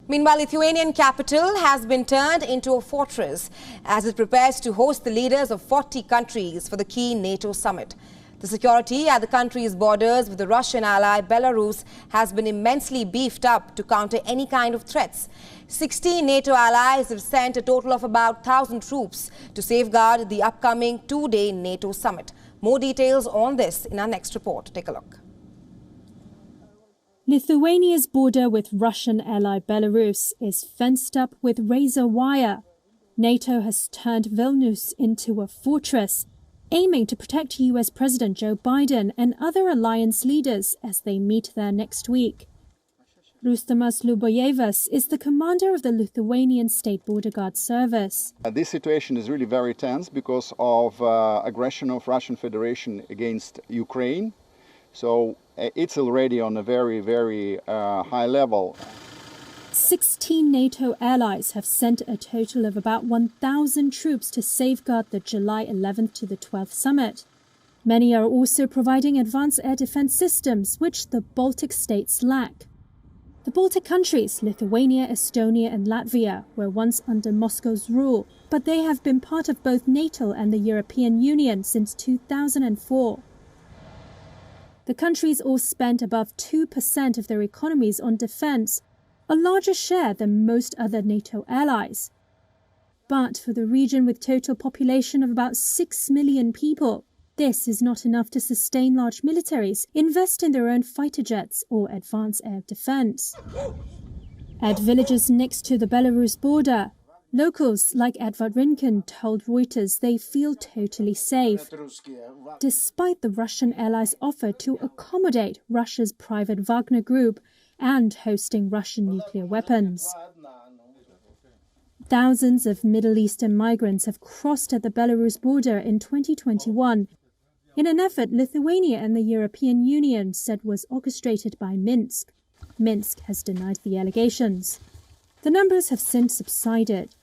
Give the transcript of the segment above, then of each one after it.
Meanwhile, Lithuanian capital has been turned into a fortress as it prepares to host the leaders of 40 countries for the key NATO summit. The security at the country's borders with the Russian ally Belarus has been immensely beefed up to counter any kind of threats. 16 NATO allies have sent a total of about 1,000 troops to safeguard the upcoming two-day NATO summit. More details on this in our next report. Take a look. Lithuania's border with Russian ally Belarus is fenced up with razor wire. NATO has turned Vilnius into a fortress, aiming to protect US President Joe Biden and other alliance leaders as they meet there next week. Rustamas Luboyevas is the commander of the Lithuanian State Border Guard Service. This situation is really very tense because of aggression of Russian Federation against Ukraine. So it's already on a very, very high level. 16 NATO allies have sent a total of about 1,000 troops to safeguard the July 11th to the 12th summit. Many are also providing advanced air defense systems, which the Baltic states lack. The Baltic countries, Lithuania, Estonia and Latvia, were once under Moscow's rule, but they have been part of both NATO and the European Union since 2004. The countries all spent above 2% of their economies on defense, a larger share than most other NATO allies. But for the region with total population of about 6 million people, this is not enough to sustain large militaries, invest in their own fighter jets or advance air defense. At villages next to the Belarus border, locals like Edvard Rinken told Reuters they feel totally safe, despite the Russian allies' offer to accommodate Russia's private Wagner group and hosting Russian nuclear weapons. Thousands of Middle Eastern migrants have crossed at the Belarus border in 2021 in an effort Lithuania and the European Union said was orchestrated by Minsk. Minsk has denied the allegations. The numbers have since subsided.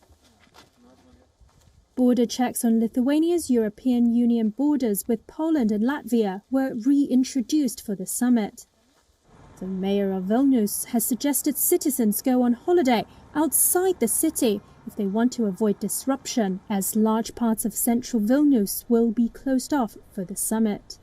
Border checks on Lithuania's European Union borders with Poland and Latvia were reintroduced for the summit. The mayor of Vilnius has suggested citizens go on holiday outside the city if they want to avoid disruption, as large parts of central Vilnius will be closed off for the summit.